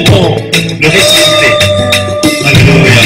est bon, le ressuscité. Alléluia.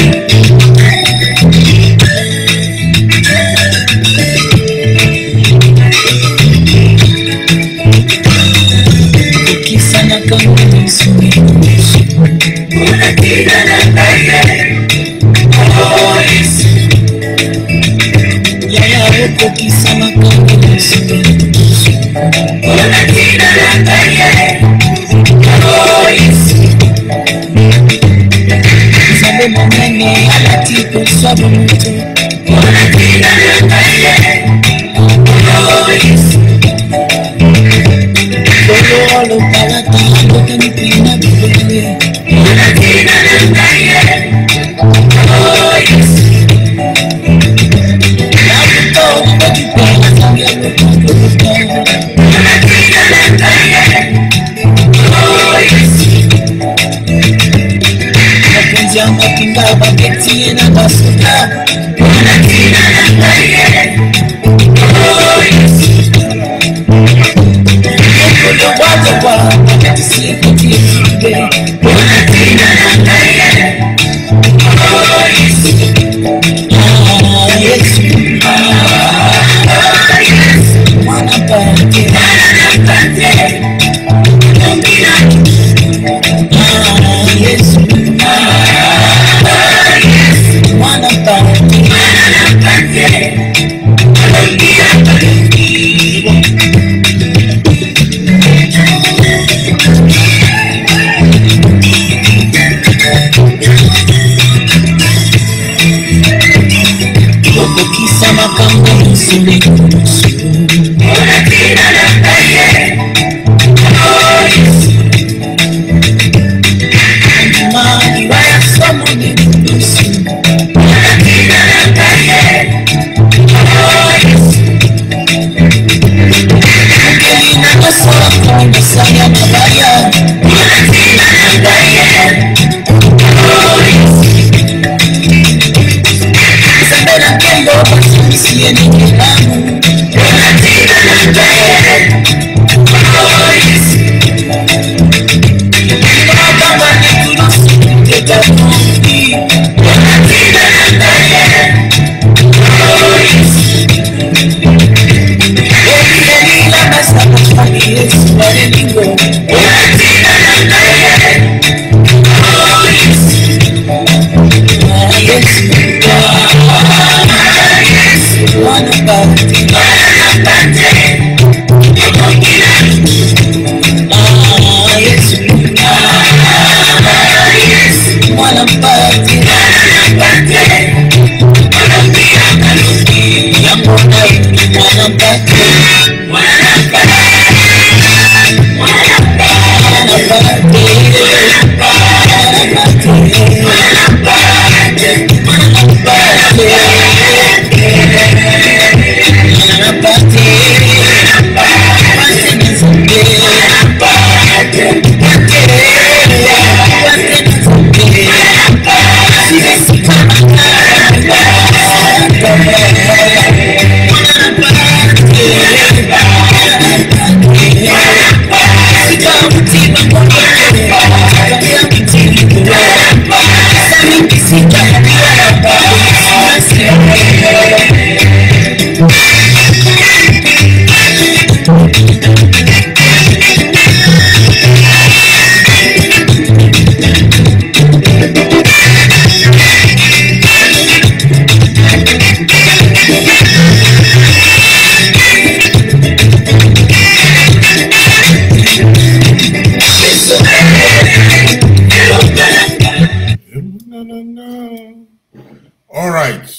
All right.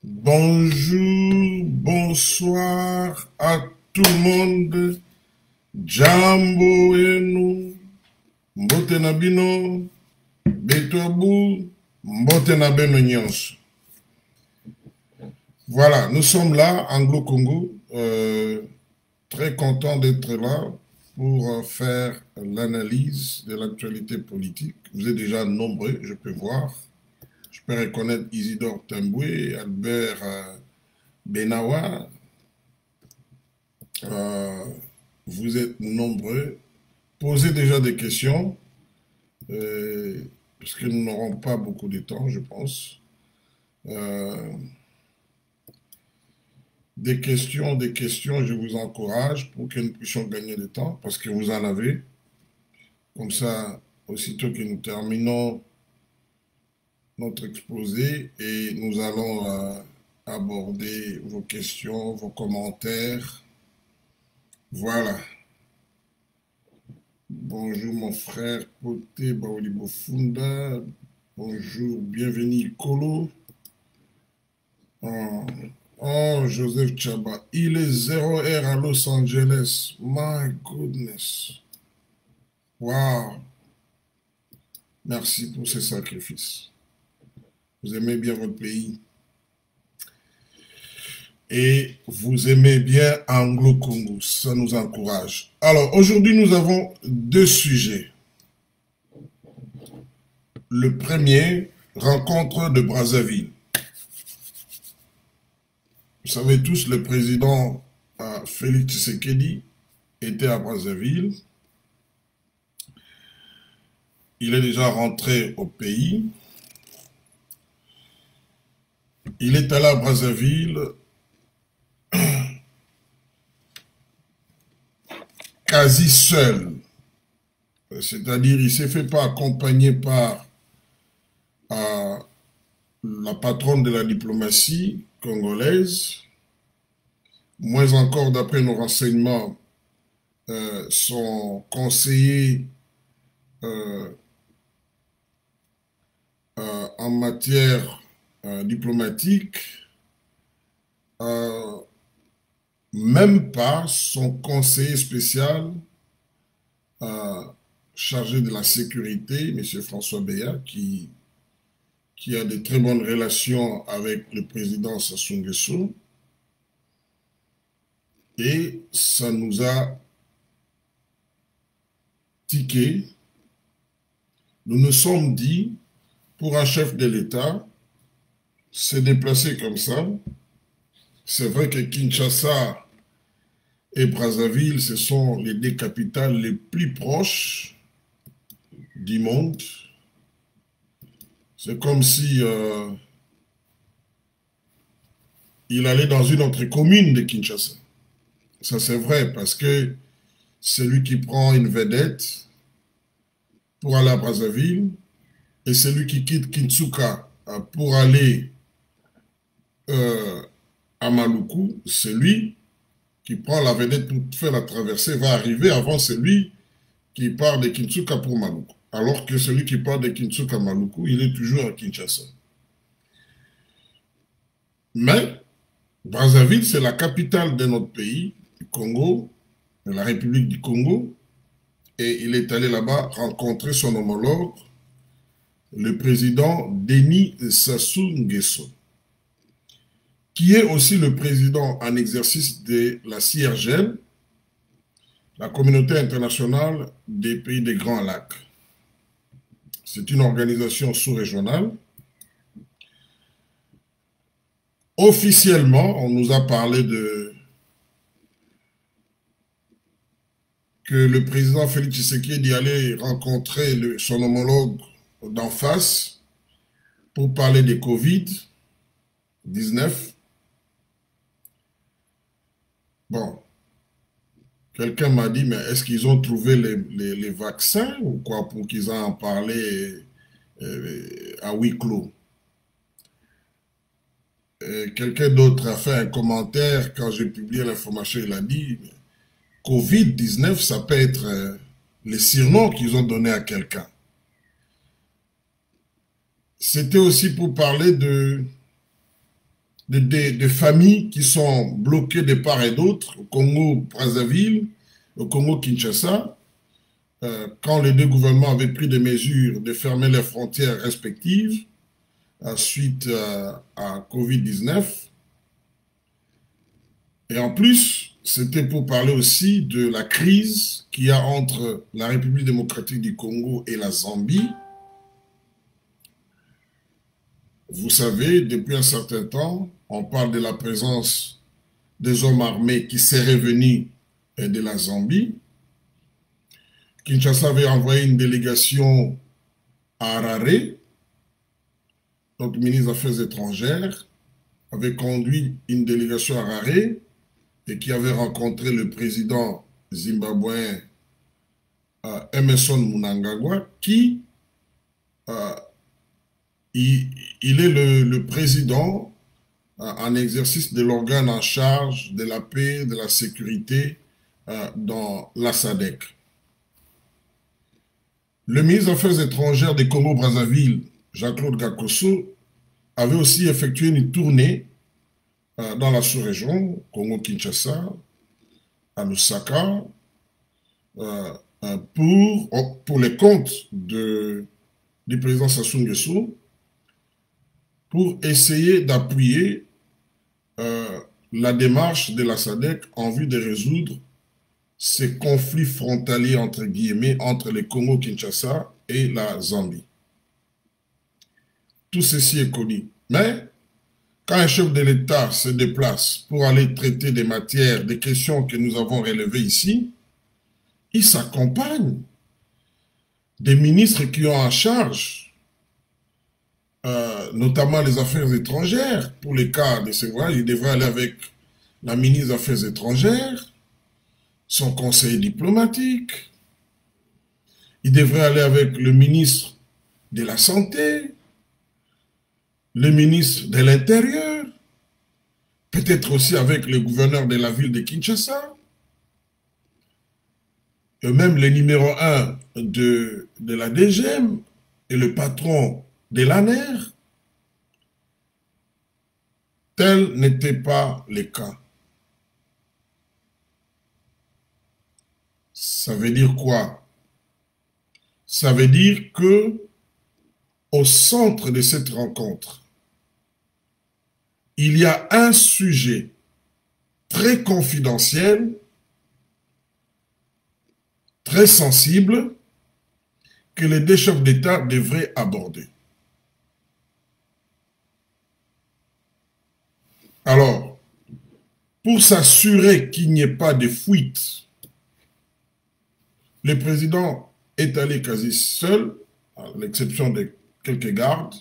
Bonjour, bonsoir à tout le monde. Jambo enu, mbote na bino, betoabu, mbote na beno nyonso. Voilà, nous sommes là, Anglo-Congo, très content d'être là pour faire l'analyse de l'actualité politique. Vous êtes déjà nombreux, je peux voir. Je peux reconnaître Isidore Tamboué, Albert Benawa. Vous êtes nombreux. Posez déjà des questions. parce que nous n'aurons pas beaucoup de temps, je pense. Des questions, je vous encourage pour que nous puissions gagner du temps, parce que vous en avez. Comme ça, aussitôt que nous terminons notre exposé, et nous allons aborder vos questions, vos commentaires. Voilà. Bonjour mon frère Poté Baoli Bofunda. Bonjour, bienvenue Kolo. Oh, Joseph Chaba. Il est 0h à Los Angeles. My goodness. Wow. Merci pour ces sacrifices. Vous aimez bien votre pays. Et vous aimez bien Anglo-Congo. Ça nous encourage. Alors, aujourd'hui, nous avons deux sujets. Le premier, rencontre de Brazzaville. Vous savez tous, le président Félix Tshisekedi était à Brazzaville. Il est déjà rentré au pays. Il est allé à Brazzaville quasi seul. C'est-à-dire, il ne s'est fait pas accompagner par la patronne de la diplomatie congolaise, moins encore d'après nos renseignements, son conseiller en matière diplomatique, même pas son conseiller spécial chargé de la sécurité, M. François Beya, qui a de très bonnes relations avec le président Sassou Nguesso. Et ça nous a tiqué. Nous nous sommes dit, pour un chef de l'État, se déplacer comme ça, c'est vrai que Kinshasa et Brazzaville, ce sont les deux capitales les plus proches du monde. C'est comme si il allait dans une autre commune de Kinshasa. Ça c'est vrai parce que celui qui prend une vedette pour aller à Brazzaville et celui qui quitte Kinshasa pour aller à Maluku, celui qui prend la vedette pour faire la traversée va arriver avant celui qui part de Kinshasa pour Maluku. Alors que celui qui part de Kinshasa à Maluku, il est toujours à Kinshasa. Mais Brazzaville, c'est la capitale de notre pays, du Congo, de la République du Congo, et il est allé là-bas rencontrer son homologue, le président Denis Sassou Nguesso, qui est aussi le président en exercice de la CIRGL, la Communauté internationale des pays des Grands Lacs. C'est une organisation sous-régionale. Officiellement, on nous a parlé que le président Félix Tshisekedi allait rencontrer son homologue d'en face pour parler de Covid-19. Bon, quelqu'un m'a dit, mais est-ce qu'ils ont trouvé les vaccins ou quoi pour qu'ils en parlent à huis clos? Quelqu'un d'autre a fait un commentaire quand j'ai publié l'information, il a dit Covid-19, ça peut être les surnoms qu'ils ont donné à quelqu'un. C'était aussi pour parler de familles qui sont bloquées de part et d'autre, au Congo-Brazzaville, au Congo-Kinshasa, quand les deux gouvernements avaient pris des mesures de fermer leurs frontières respectives suite à Covid-19. Et en plus, c'était pour parler aussi de la crise qu'il y a entre la République démocratique du Congo et la Zambie. Vous savez, depuis un certain temps, on parle de la présence des hommes armés qui seraient venus de la Zambie. Kinshasa avait envoyé une délégation à Harare, notre ministre des Affaires étrangères, avait conduit une délégation à Harare et qui avait rencontré le président zimbabwéen Emmerson Mnangagwa, qui il est le président en exercice de l'organe en charge de la paix, de la sécurité dans la SADC. Le ministre des Affaires étrangères du Congo-Brazzaville, Jean-Claude Gakoso, avait aussi effectué une tournée dans la sous-région, Congo-Kinshasa, à Lusaka, pour les comptes du président Sassou Nguesso, pour essayer d'appuyer la démarche de la SADC en vue de résoudre ces conflits frontaliers, entre guillemets, entre le Congo-Kinshasa et la Zambie. Tout ceci est connu. Mais quand un chef de l'État se déplace pour aller traiter des matières, des questions que nous avons relevées ici, il s'accompagne des ministres qui ont en charge, notamment les affaires étrangères. Pour les cas de ce voyage, il devrait aller avec la ministre des Affaires étrangères, son conseiller diplomatique, il devrait aller avec le ministre de la Santé, le ministre de l'Intérieur, peut-être aussi avec le gouverneur de la ville de Kinshasa, et même le numéro 1 de la DGM et le patron de l'ANER. Tel n'était pas le cas. Ça veut dire quoi? Ça veut dire que au centre de cette rencontre, il y a un sujet très confidentiel, très sensible, que les deux chefs d'État devraient aborder. Alors, pour s'assurer qu'il n'y ait pas de fuite, le président est allé quasi seul, à l'exception de quelques gardes,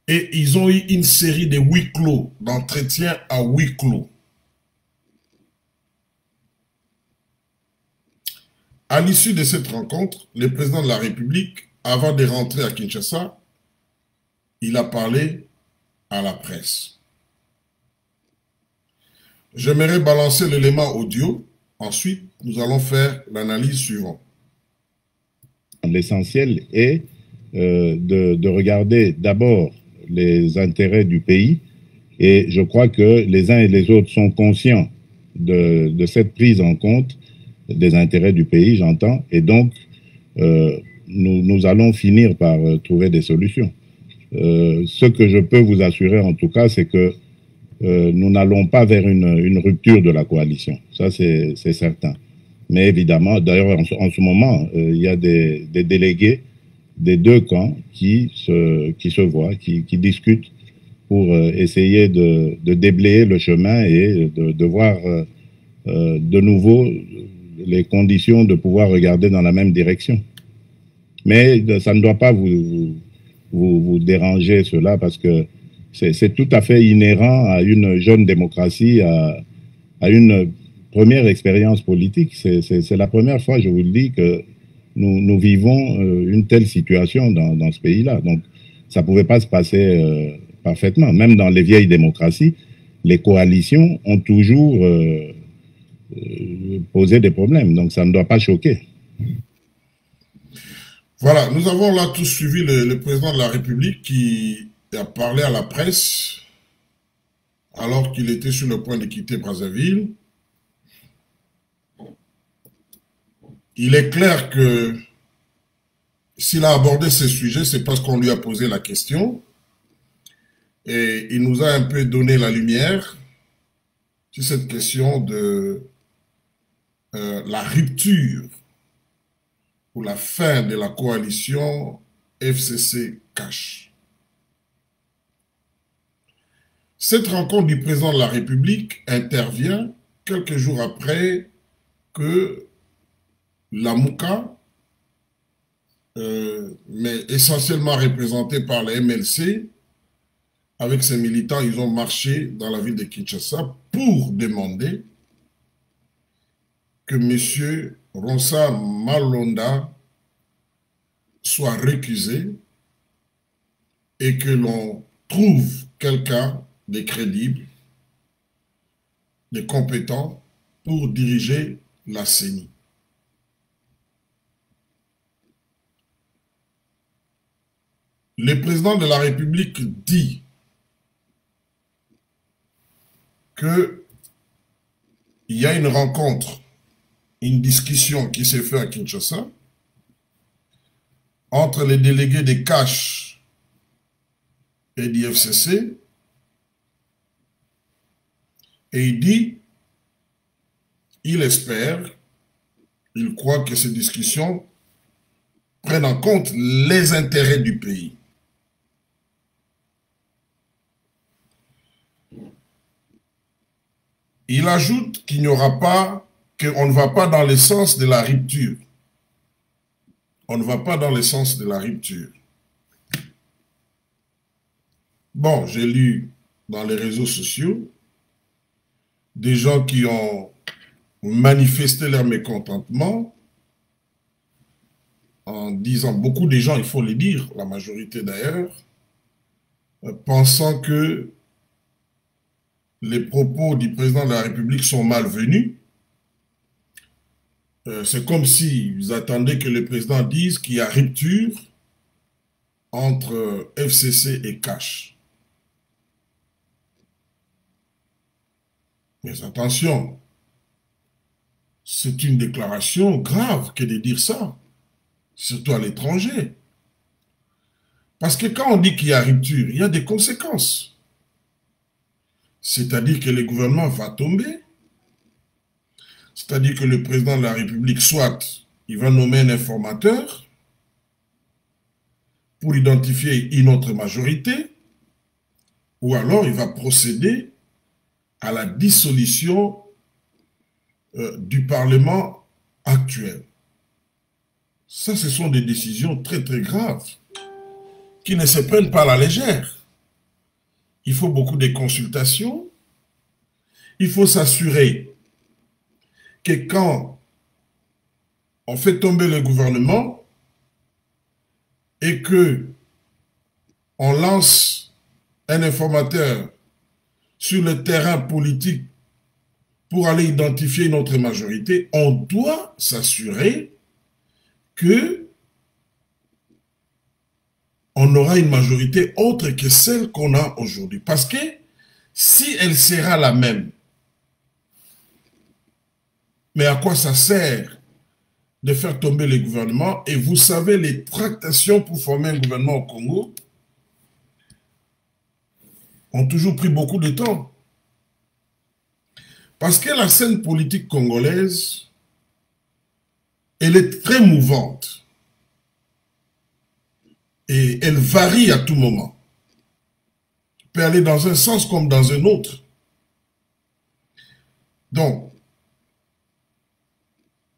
et ils ont eu une série de huis clos, d'entretiens à huis clos. À l'issue de cette rencontre, le président de la République, avant de rentrer à Kinshasa, il a parlé à la presse. J'aimerais balancer l'élément audio. Ensuite, nous allons faire l'analyse suivante. L'essentiel est de regarder d'abord les intérêts du pays, et je crois que les uns et les autres sont conscients de cette prise en compte des intérêts du pays, j'entends, et donc nous allons finir par trouver des solutions. Ce que je peux vous assurer en tout cas, c'est que nous n'allons pas vers une rupture de la coalition, ça c'est certain. Mais évidemment, d'ailleurs en ce moment, il y a des délégués des deux camps qui se voient, qui discutent pour essayer de déblayer le chemin et de voir de nouveau les conditions de pouvoir regarder dans la même direction. Mais ça ne doit pas vous déranger cela, parce que c'est tout à fait inhérent à une jeune démocratie, à une première expérience politique. C'est la première fois, je vous le dis, que nous vivons une telle situation dans ce pays-là. Donc, ça ne pouvait pas se passer parfaitement. Même dans les vieilles démocraties, les coalitions ont toujours posé des problèmes. Donc, ça ne doit pas choquer. Voilà, nous avons là tous suivi le président de la République qui a parlé à la presse alors qu'il était sur le point de quitter Brazzaville. Il est clair que s'il a abordé ce sujet, c'est parce qu'on lui a posé la question et il nous a un peu donné la lumière sur cette question de la rupture ou la fin de la coalition FCC-CACH. Cette rencontre du président de la République intervient quelques jours après que la Mouka mais essentiellement représenté par les MLC. Avec ses militants, ils ont marché dans la ville de Kinshasa pour demander que M. Ronsa Malonda soit récusé et que l'on trouve quelqu'un de crédible, de compétent pour diriger la CENI. Le président de la République dit qu'il y a une rencontre, une discussion qui s'est faite à Kinshasa entre les délégués des CACH et du FCC, et il dit, il espère, il croit que ces discussions prennent en compte les intérêts du pays. Il ajoute qu'il n'y aura pas, qu'on ne va pas dans le sens de la rupture. On ne va pas dans le sens de la rupture. Bon, j'ai lu dans les réseaux sociaux des gens qui ont manifesté leur mécontentement en disant, beaucoup de gens, il faut le dire, la majorité d'ailleurs, pensant que les propos du président de la République sont malvenus. C'est comme s'ils attendaient que le président dise qu'il y a rupture entre FCC et CACH. Mais attention, c'est une déclaration grave que de dire ça, surtout à l'étranger. Parce que quand on dit qu'il y a rupture, il y a des conséquences. C'est-à-dire que le gouvernement va tomber. C'est-à-dire que le président de la République, soit il va nommer un informateur pour identifier une autre majorité, ou alors il va procéder à la dissolution du Parlement actuel. Ça, ce sont des décisions très très graves qui ne se prennent pas à la légère. Il faut beaucoup de consultations. Il faut s'assurer que quand on fait tomber le gouvernement et que on lance un informateur sur le terrain politique pour aller identifier notre majorité, on doit s'assurer que on aura une majorité autre que celle qu'on a aujourd'hui. Parce que si elle sera la même, mais à quoi ça sert de faire tomber les gouvernements? Et vous savez, les tractations pour former un gouvernement au Congo ont toujours pris beaucoup de temps. Parce que la scène politique congolaise, elle est très mouvante. Et elle varie à tout moment. Elle peut aller dans un sens comme dans un autre. Donc,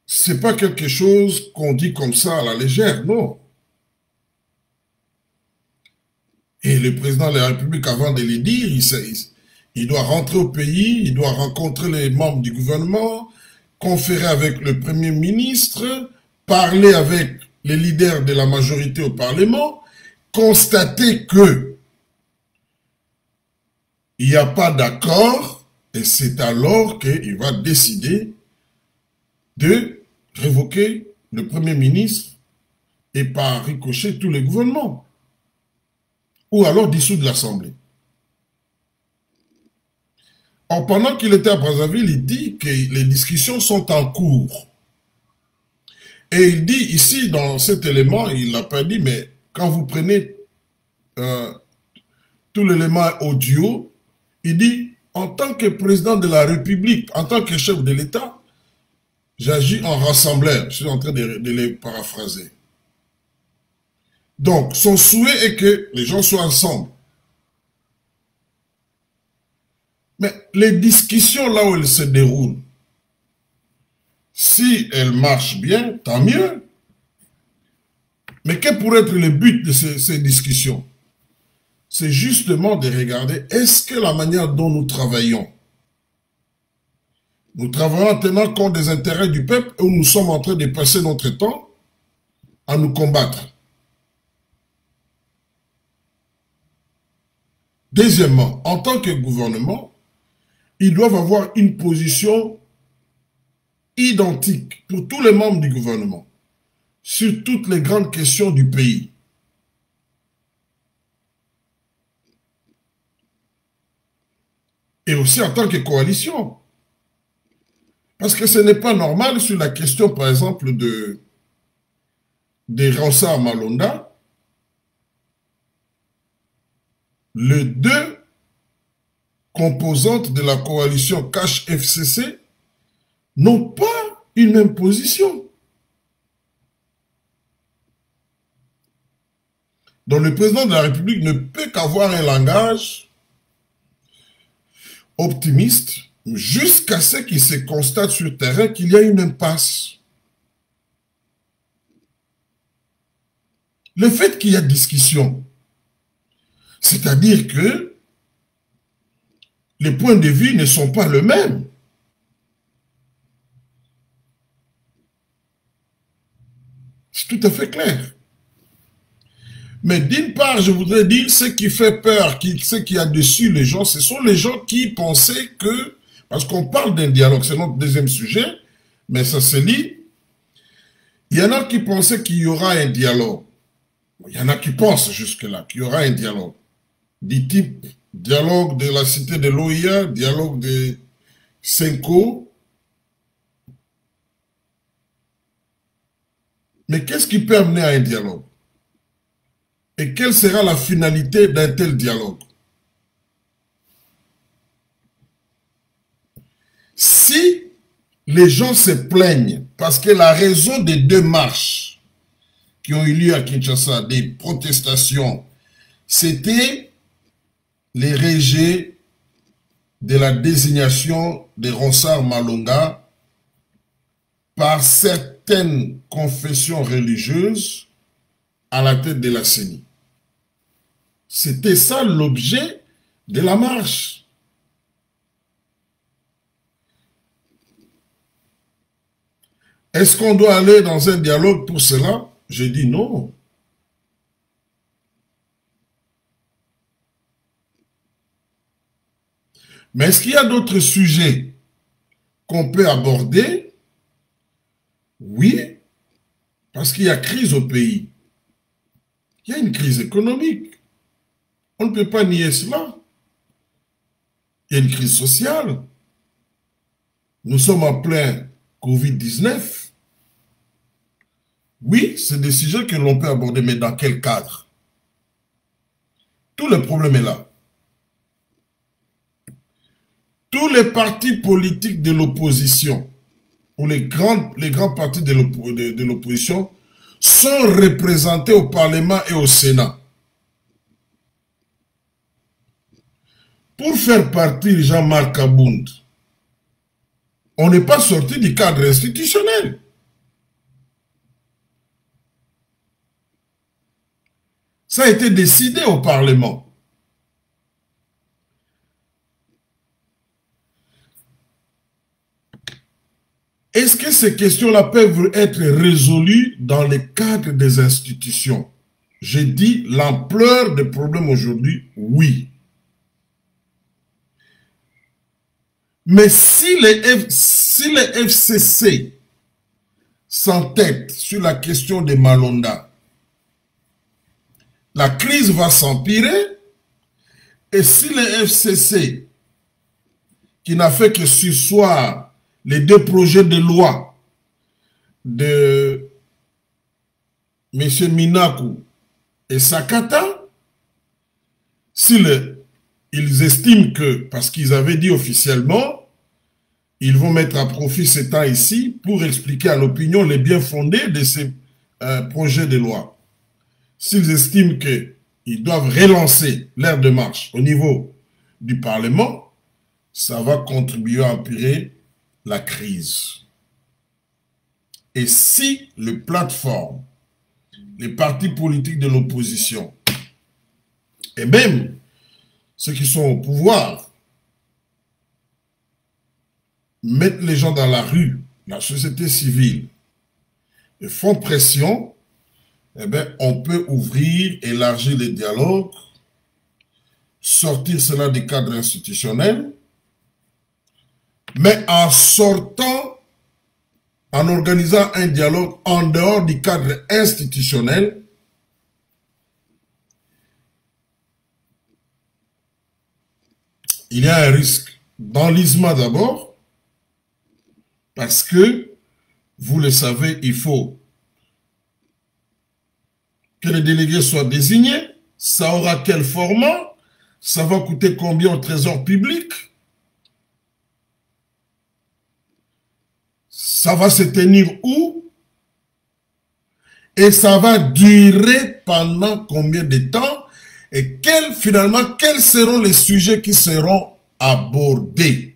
ce n'est pas quelque chose qu'on dit comme ça à la légère, non. Et le président de la République, avant de le dire, il doit rentrer au pays, il doit rencontrer les membres du gouvernement, conférer avec le Premier ministre, parler avec les leaders de la majorité au Parlement, constater que il n'y a pas d'accord, et c'est alors qu'il va décider de révoquer le Premier ministre et par ricochet tous les gouvernements, ou alors dissoudre l'Assemblée. Or, pendant qu'il était à Brazzaville, il dit que les discussions sont en cours. Et il dit ici, dans cet élément, il n'a pas dit, mais quand vous prenez tout l'élément audio, il dit, en tant que président de la République, en tant que chef de l'État, j'agis en rassembleur. Je suis en train de les paraphraser. Donc, son souhait est que les gens soient ensemble. Mais les discussions là où elles se déroulent, si elles marchent bien, tant mieux. Mais quel pourrait être le but de ces discussions? C'est justement de regarder, est-ce que la manière dont nous travaillons en tenant compte des intérêts du peuple ou nous sommes en train de passer notre temps à nous combattre? Deuxièmement, en tant que gouvernement, ils doivent avoir une position identique pour tous les membres du gouvernement sur toutes les grandes questions du pays. Et aussi en tant que coalition. Parce que ce n'est pas normal sur la question, par exemple, des Ronsard Malonda, les deux composantes de la coalition Cash FCC n'ont pas une même position. Donc le président de la République ne peut qu'avoir un langage optimiste jusqu'à ce qu'il se constate sur le terrain qu'il y a une impasse. Le fait qu'il y a discussion, c'est-à-dire que les points de vue ne sont pas les mêmes. C'est tout à fait clair. Mais d'une part, je voudrais dire, ce qui fait peur, ce qui a dessus les gens, ce sont les gens qui pensaient que, parce qu'on parle d'un dialogue, c'est notre deuxième sujet, mais ça se lit, il y en a qui pensaient qu'il y aura un dialogue. Il y en a qui pensent jusque-là qu'il y aura un dialogue. Du type dialogue de la cité de l'OIA, dialogue de Senko. Mais qu'est-ce qui peut amener à un dialogue? Et quelle sera la finalité d'un tel dialogue? Si les gens se plaignent parce que la raison des deux marches qui ont eu lieu à Kinshasa, des protestations, c'était les rejets de la désignation de Ronsard Malonga par certaines confessions religieuses à la tête de la CENI. C'était ça l'objet de la marche. Est-ce qu'on doit aller dans un dialogue pour cela? Je dis non. Mais est-ce qu'il y a d'autres sujets qu'on peut aborder? Oui, parce qu'il y a crise au pays. Il y a une crise économique. On ne peut pas nier cela. Il y a une crise sociale. Nous sommes en plein Covid-19. Oui, c'est des sujets que l'on peut aborder, mais dans quel cadre? Tout le problème est là. Tous les partis politiques de l'opposition, ou les grands partis de l'opposition, sont représentés au Parlement et au Sénat. Pour faire partir Jean-Marc Abound, on n'est pas sorti du cadre institutionnel. Ça a été décidé au Parlement. Est-ce que ces questions-là peuvent être résolues dans le cadre des institutions? J'ai dit l'ampleur des problèmes aujourd'hui, oui. Mais si les FCC s'entêtent sur la question des Malonda, la crise va s'empirer. Et si les FCC, qui n'a fait que surseoir les deux projets de loi de M. Minakou et Sakata, ils estiment que, parce qu'ils avaient dit officiellement, ils vont mettre à profit ce temps ici pour expliquer à l'opinion les biens fondés de ces projets de loi. S'ils estiment qu'ils doivent relancer l'ère de marche au niveau du Parlement, ça va contribuer à empirer la crise. Et si les plateformes les partis politiques de l'opposition, et même ceux qui sont au pouvoir, mettent les gens dans la rue, la société civile, et font pression, eh bien, on peut ouvrir, élargir les dialogues, sortir cela du cadre institutionnel, mais en sortant, en organisant un dialogue en dehors du cadre institutionnel, il y a un risque d'enlisement d'abord, parce que, vous le savez, il faut que les délégués soient désignés. Ça aura quel format? Ça va coûter combien au trésor public? Ça va se tenir où? Et ça va durer pendant combien de temps? Et finalement, quels seront les sujets qui seront abordés?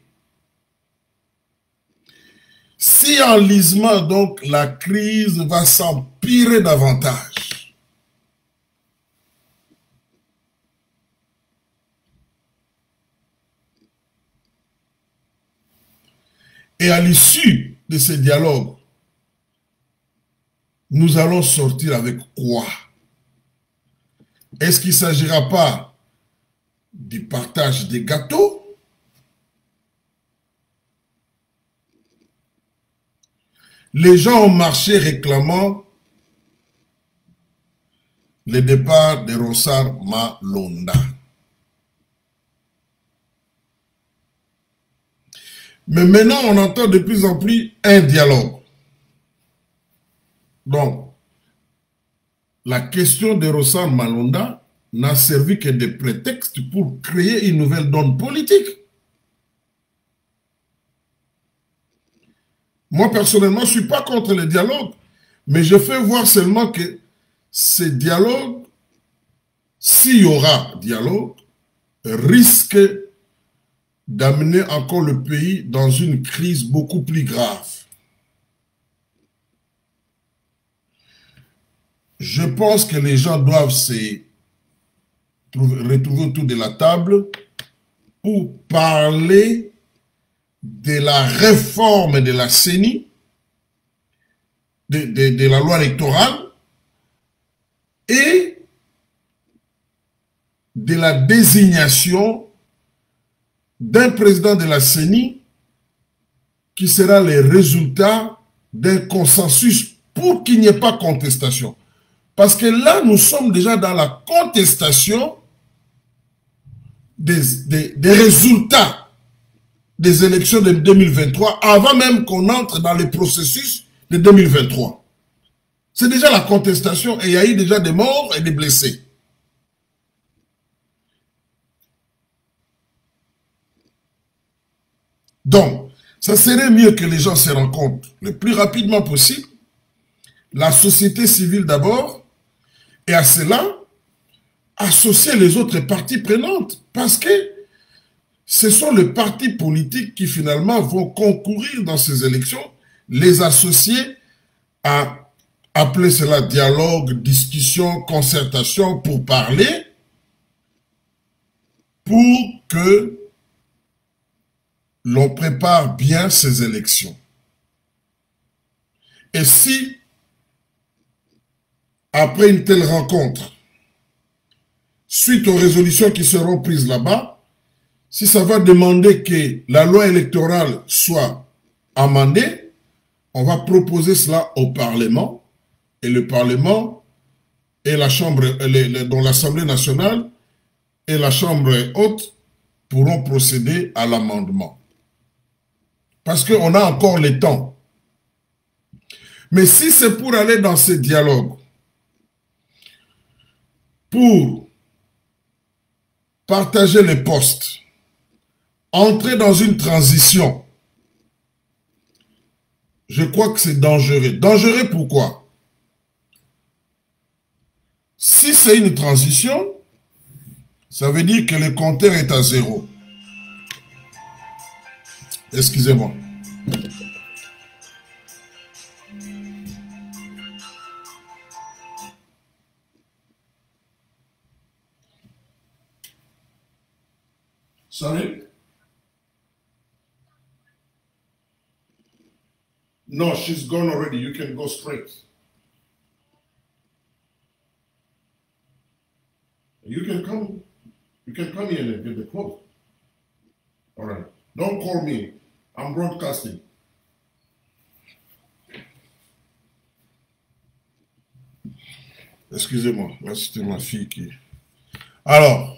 Si enlisement, donc, la crise va s'empirer davantage. Et à l'issue de ces dialogues, nous allons sortir avec quoi? Est-ce qu'il ne s'agira pas du partage des gâteaux? Les gens ont marché réclamant le départ de Rossard Malonda. Mais maintenant, on entend de plus en plus un dialogue. Donc, la question de Rossard Malonda n'a servi que de prétexte pour créer une nouvelle donne politique. Moi, personnellement, je ne suis pas contre le dialogue, mais je fais voir seulement que ces dialogues, s'il y aura dialogue, risque d'amener encore le pays dans une crise beaucoup plus grave. Je pense que les gens doivent se retrouver autour de la table pour parler de la réforme de la CENI, de la loi électorale et de la désignation d'un président de la CENI qui sera le résultat d'un consensus pour qu'il n'y ait pas contestation. Parce que là, nous sommes déjà dans la contestation des résultats des élections de 2023 avant même qu'on entre dans le processus de 2023. C'est déjà la contestation et il y a eu déjà des morts et des blessés. Donc, ça serait mieux que les gens se rencontrent le plus rapidement possible, la société civile d'abord, et à cela, associer les autres parties prenantes. Parce que ce sont les partis politiques qui finalement vont concourir dans ces élections, les associer à appeler cela dialogue, discussion, concertation pour parler, pour que l'on prépare bien ces élections. Et si, après une telle rencontre, suite aux résolutions qui seront prises là-bas, si ça va demander que la loi électorale soit amendée, on va proposer cela au Parlement, et le Parlement et la Chambre, dont l'Assemblée nationale et la Chambre haute pourront procéder à l'amendement. Parce qu'on a encore le temps. Mais si c'est pour aller dans ces dialogues, pour partager les postes, entrer dans une transition, je crois que c'est dangereux. Dangereux pourquoi? Si c'est une transition, ça veut dire que le compteur est à zéro. Excusez-moi. Sorry? No, she's gone already. You can go straight. You can come. You can come here and get the quote. All right. Don't call me. I'm broadcasting. Excusez-moi. Là, c'était ma fille qui... Alors,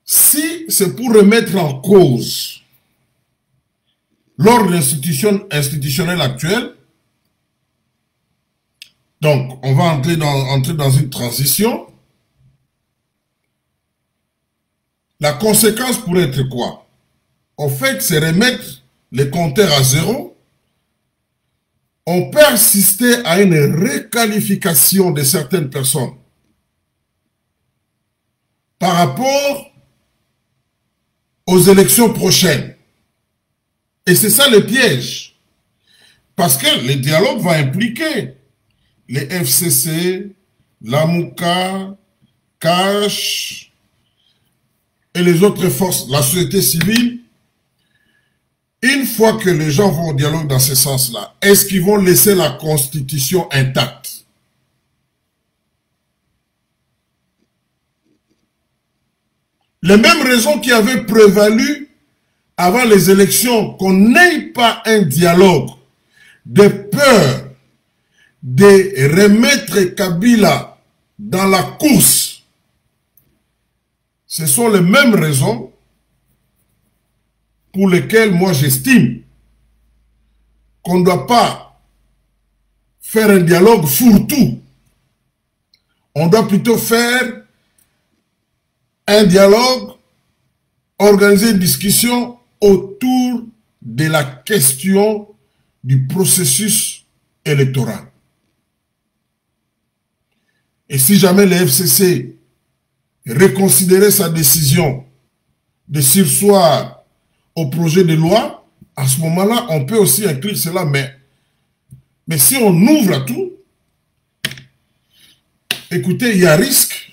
si c'est pour remettre en cause l'ordre institutionnel actuel, donc on va entrer dans une transition. La conséquence pourrait être quoi? En fait, c'est remettre les compteurs à zéro. On peut assister à une requalification de certaines personnes par rapport aux élections prochaines. Et c'est ça le piège. Parce que le dialogue va impliquer les FCC, la MOUCA, CACH et les autres forces, la société civile. Une fois que les gens vont au dialogue dans ce sens-là, est-ce qu'ils vont laisser la Constitution intacte? Les mêmes raisons qui avaient prévalu avant les élections, qu'on n'ait pas un dialogue, de peur de remettre Kabila dans la course, ce sont les mêmes raisons pour lesquelles moi j'estime qu'on ne doit pas faire un dialogue fourre-tout. On doit plutôt faire un dialogue, organiser une discussion autour de la question du processus électoral. Et si jamais le FCC reconsidérait sa décision de surseoir au projet de loi, à ce moment-là, on peut aussi inclure cela, mais si on ouvre à tout, écoutez, il y a risque.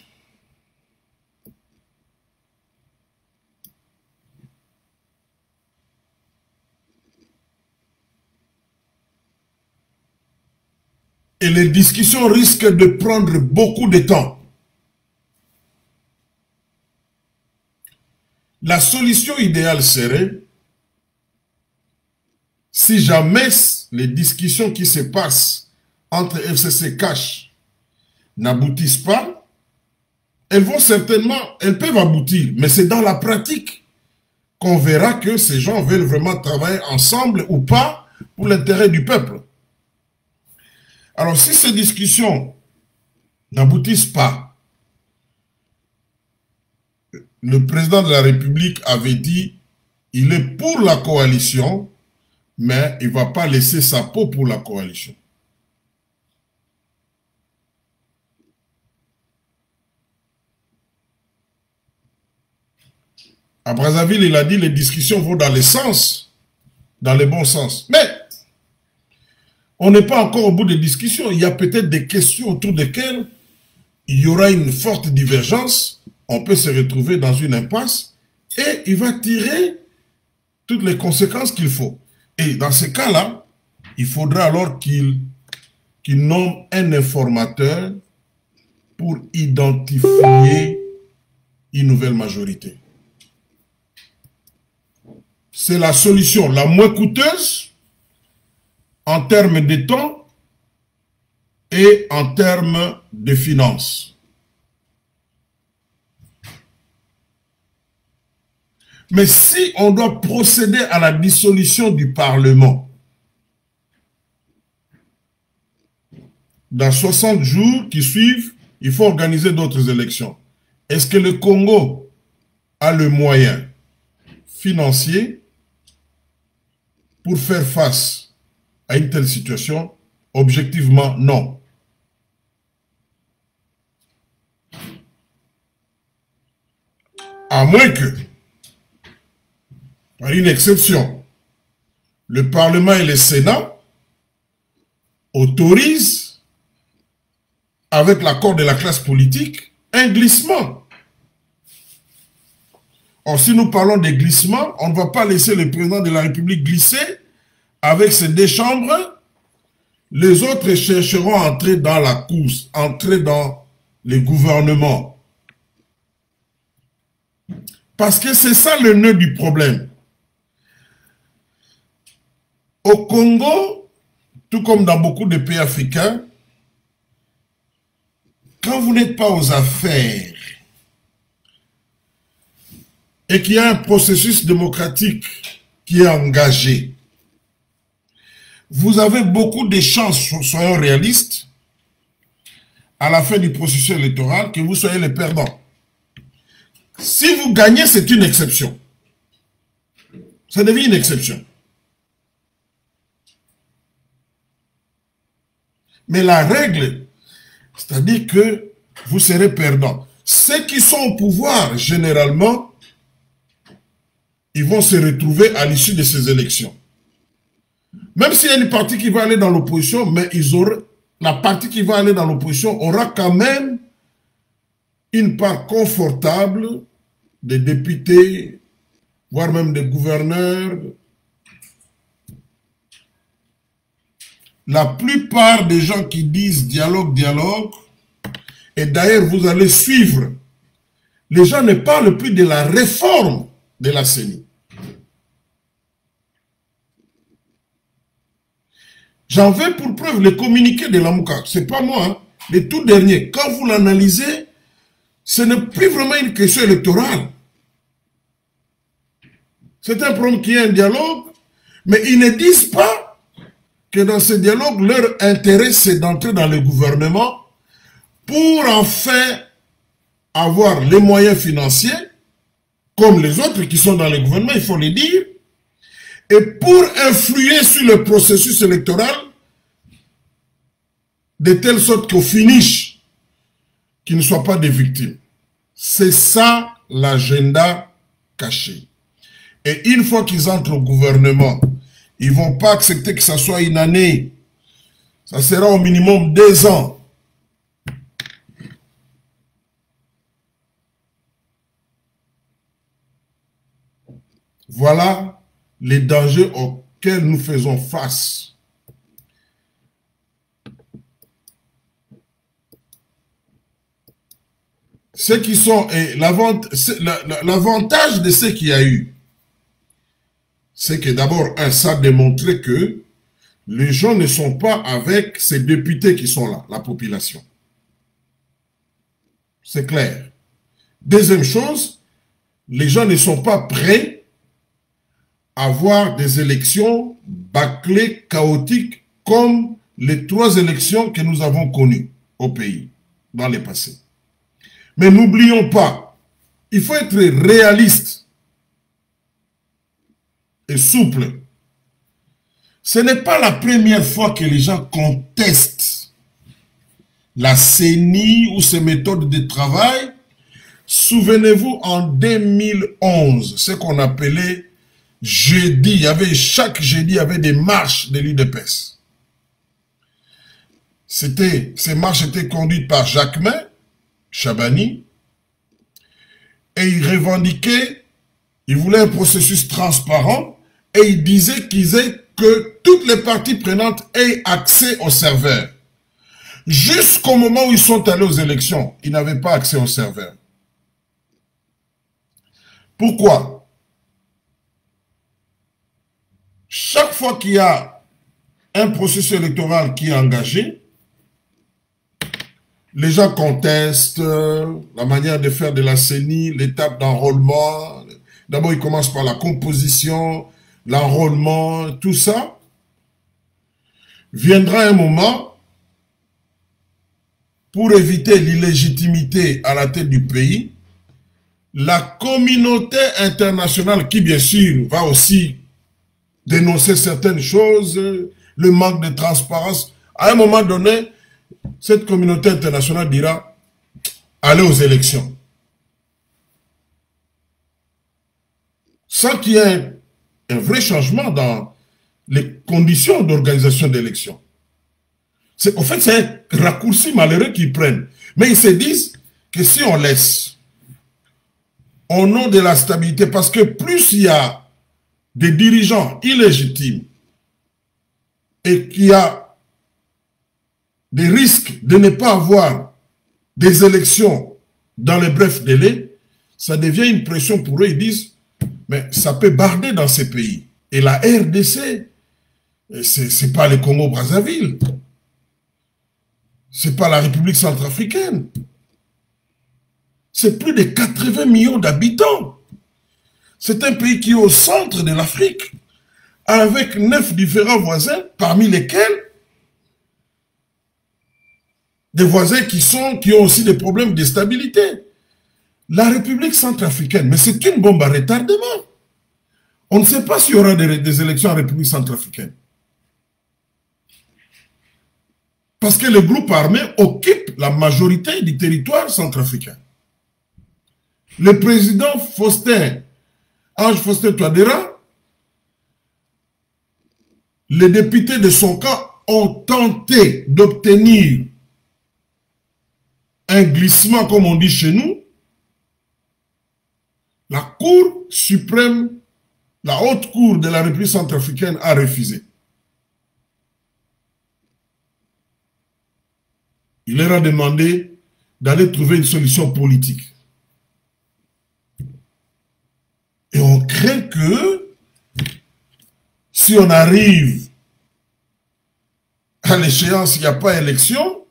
Et les discussions risquent de prendre beaucoup de temps. La solution idéale serait, si jamais les discussions qui se passent entre FCC et CACH n'aboutissent pas, elles peuvent aboutir, mais c'est dans la pratique qu'on verra que ces gens veulent vraiment travailler ensemble ou pas pour l'intérêt du peuple. Alors si ces discussions n'aboutissent pas, le président de la République avait dit il est pour la coalition, mais il ne va pas laisser sa peau pour la coalition. À Brazzaville, il a dit les discussions vont dans le bon sens. Mais on n'est pas encore au bout des discussions. Il y a peut-être des questions autour desquelles il y aura une forte divergence. On peut se retrouver dans une impasse et il va tirer toutes les conséquences qu'il faut. Et dans ce cas-là, il faudra alors qu'il nomme un informateur pour identifier une nouvelle majorité. C'est la solution la moins coûteuse en termes de temps et en termes de finances. Mais si on doit procéder à la dissolution du Parlement, dans 60 jours qui suivent, il faut organiser d'autres élections. Est-ce que le Congo a le moyen financier pour faire face à une telle situation? Objectivement, non. À moins que, par une exception, le Parlement et le Sénat autorisent, avec l'accord de la classe politique, un glissement. Or, si nous parlons des glissements, on ne va pas laisser le président de la République glisser avec ses 2 chambres. Les autres chercheront à entrer dans la course, entrer dans les gouvernements. Parce que c'est ça le nœud du problème. Au Congo, tout comme dans beaucoup de pays africains, quand vous n'êtes pas aux affaires et qu'il y a un processus démocratique qui est engagé, vous avez beaucoup de chances, soyons réalistes, à la fin du processus électoral, que vous soyez les perdants. Si vous gagnez, c'est une exception. Ça devient une exception. Mais la règle, c'est-à-dire que vous serez perdant. Ceux qui sont au pouvoir, généralement, ils vont se retrouver à l'issue de ces élections. Même s'il y a une partie qui va aller dans l'opposition, mais la partie qui va aller dans l'opposition aura quand même une part confortable des députés, voire même des gouverneurs. La plupart des gens qui disent dialogue, dialogue, et d'ailleurs vous allez suivre, les gens ne parlent plus de la réforme de la CENI. J'en veux pour preuve le communiqué de Lamuka. Ce n'est pas moi, hein, le tout dernier. Quand vous l'analysez, ce n'est plus vraiment une question électorale. C'est un problème qui est un dialogue, mais ils ne disent pas que dans ce dialogue, leur intérêt, c'est d'entrer dans le gouvernement pour enfin avoir les moyens financiers, comme les autres qui sont dans le gouvernement, il faut le dire, et pour influer sur le processus électoral, de telle sorte qu'au finish, qu'ils ne soient pas des victimes. C'est ça l'agenda caché. Et une fois qu'ils entrent au gouvernement, ils ne vont pas accepter que ça soit une année. Ça sera au minimum 2 ans. Voilà les dangers auxquels nous faisons face. Ceux qui sont, et l'avantage de ce qu'il y a eu, c'est que d'abord, ça a démontré que les gens ne sont pas avec ces députés qui sont là, la population. C'est clair. Deuxième chose, les gens ne sont pas prêts à voir des élections bâclées, chaotiques, comme les 3 élections que nous avons connues au pays, dans le passé. Mais n'oublions pas, il faut être réaliste et souple. Ce n'est pas la première fois que les gens contestent la CENI ou ses méthodes de travail. Souvenez-vous, en 2011, ce qu'on appelait jeudi, chaque jeudi, il y avait des marches de l'UDPS. Ces marches étaient conduites par Jacquemin Chabani, et il revendiquait, il voulait un processus transparent, et il disait que toutes les parties prenantes aient accès au serveur. Jusqu'au moment où ils sont allés aux élections, ils n'avaient pas accès au serveur. Pourquoi? Chaque fois qu'il y a un processus électoral qui est engagé, les gens contestent la manière de faire de la CENI, l'étape d'enrôlement. D'abord, ils commencent par la composition, l'enrôlement, tout ça. Viendra un moment, pour éviter l'illégitimité à la tête du pays, la communauté internationale, qui bien sûr va aussi dénoncer certaines choses, le manque de transparence, à un moment donné, cette communauté internationale dira « allez aux élections ». Sans qu'il y ait un vrai changement dans les conditions d'organisation d'élections. En fait, c'est un raccourci malheureux qu'ils prennent. Mais ils se disent que si on laisse au nom de la stabilité, parce que plus il y a des dirigeants illégitimes et qu'il y a des risques de ne pas avoir des élections dans les brefs délais, ça devient une pression pour eux. Ils disent, mais ça peut barder dans ces pays. Et la RDC, ce n'est pas le Congo-Brazzaville. Ce n'est pas la République centrafricaine. C'est plus de 80 millions d'habitants. C'est un pays qui est au centre de l'Afrique, avec 9 différents voisins, parmi lesquels des voisins qui ont aussi des problèmes de stabilité. La République centrafricaine, mais c'est une bombe à retardement. On ne sait pas s'il y aura des élections en République centrafricaine. Parce que le groupe armé occupe la majorité du territoire centrafricain. Le président Ange Faustin Touadéra, les députés de son camp ont tenté d'obtenir un glissement, comme on dit chez nous. La Cour suprême, la haute cour de la République centrafricaine a refusé. Il leur a demandé d'aller trouver une solution politique. Et on craint que si on arrive à l'échéance, il n'y a pas élection,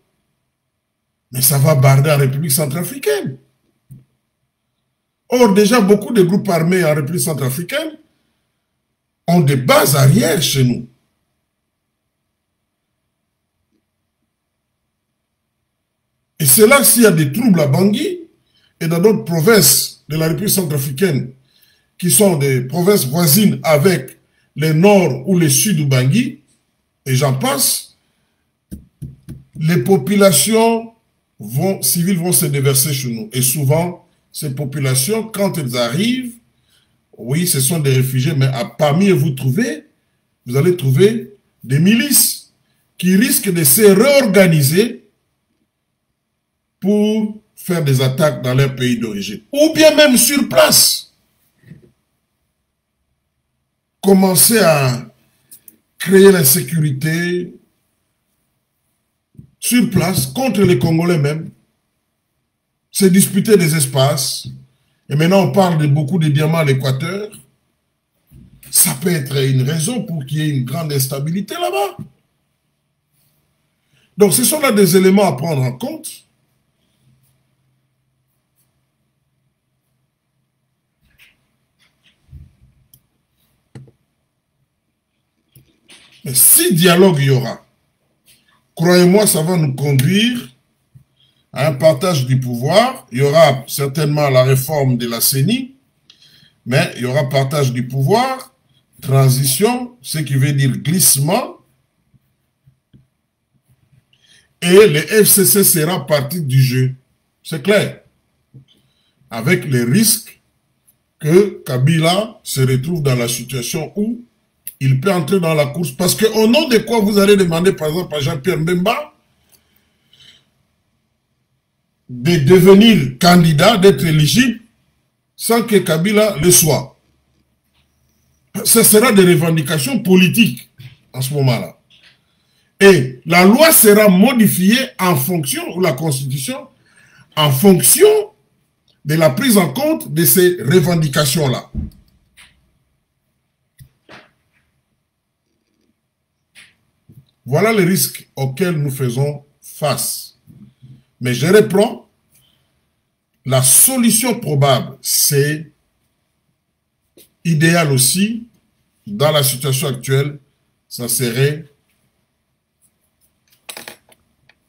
mais ça va barder la République centrafricaine. Or, déjà, beaucoup de groupes armés en République centrafricaine ont des bases arrières chez nous. Et c'est là s'il y a des troubles à Bangui et dans d'autres provinces de la République centrafricaine qui sont des provinces voisines avec le nord ou le sud du Bangui, et j'en passe, les populations civiles vont se déverser chez nous. Et souvent, ces populations, quand elles arrivent, oui, ce sont des réfugiés, mais parmi eux, vous allez trouver des milices qui risquent de se réorganiser pour faire des attaques dans leur pays d'origine. Ou bien même sur place. Commencer à créer l'insécurité sur place contre les Congolais même. Se disputer des espaces. Et maintenant, on parle de beaucoup de diamants à l'Équateur. Ça peut être une raison pour qu'il y ait une grande instabilité là-bas. Donc, ce sont là des éléments à prendre en compte. Mais si dialogue il y aura, croyez-moi, ça va nous conduire à un partage du pouvoir. Il y aura certainement la réforme de la CENI, mais il y aura partage du pouvoir, transition, ce qui veut dire glissement, et le FCC sera partie du jeu. C'est clair. Avec les risques que Kabila se retrouve dans la situation où il peut entrer dans la course. Parce qu'au nom de quoi vous allez demander, par exemple, à Jean-Pierre Mbemba de devenir candidat, d'être éligible, sans que Kabila le soit. Ce sera des revendications politiques en ce moment-là. Et la loi sera modifiée en fonction, ou la Constitution, en fonction de la prise en compte de ces revendications-là. Voilà les risques auxquels nous faisons face. Mais je reprends, la solution probable, c'est idéal aussi, dans la situation actuelle, ça serait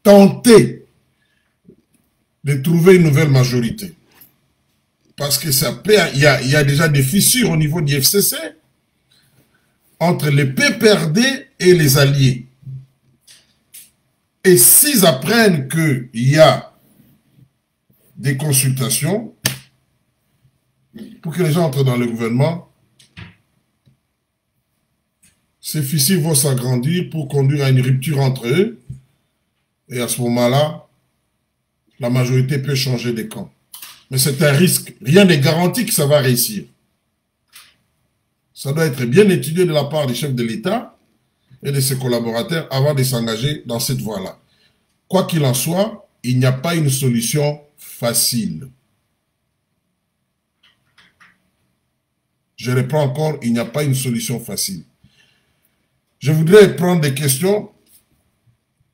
tenter de trouver une nouvelle majorité. Parce que ça peut, il y a déjà des fissures au niveau du FCC entre les PPRD et les alliés. Et s'ils apprennent qu'il y a des consultations pour que les gens entrent dans le gouvernement, ces fissures vont s'agrandir pour conduire à une rupture entre eux. Et à ce moment-là, la majorité peut changer de camp. Mais c'est un risque. Rien n'est garanti que ça va réussir. Ça doit être bien étudié de la part des chefs de l'État et de ses collaborateurs avant de s'engager dans cette voie-là. Quoi qu'il en soit, il n'y a pas une solution facile. Je reprends encore, il n'y a pas une solution facile. Je voudrais prendre des questions.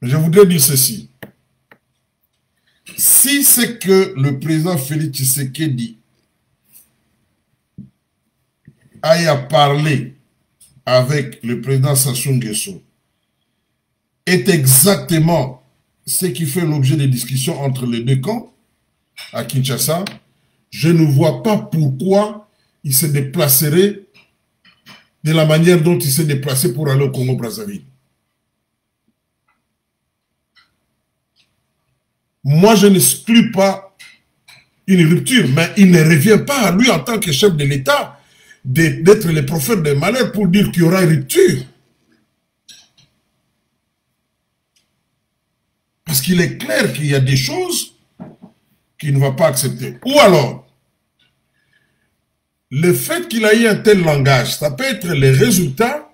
Je voudrais dire ceci. Si c'est que le président Félix Tshisekedi aille à parler avec le président Sassou Nguesso est exactement ce qui fait l'objet des discussions entre les deux camps à Kinshasa, je ne vois pas pourquoi il se déplacerait de la manière dont il s'est déplacé pour aller au Congo-Brazzaville. Moi, je n'exclus pas une rupture, mais il ne revient pas à lui en tant que chef de l'État d'être le prophète des malheurs pour dire qu'il y aura une rupture. Parce qu'il est clair qu'il y a des choses qu'il ne va pas accepter. Ou alors, le fait qu'il ait un tel langage, ça peut être le résultat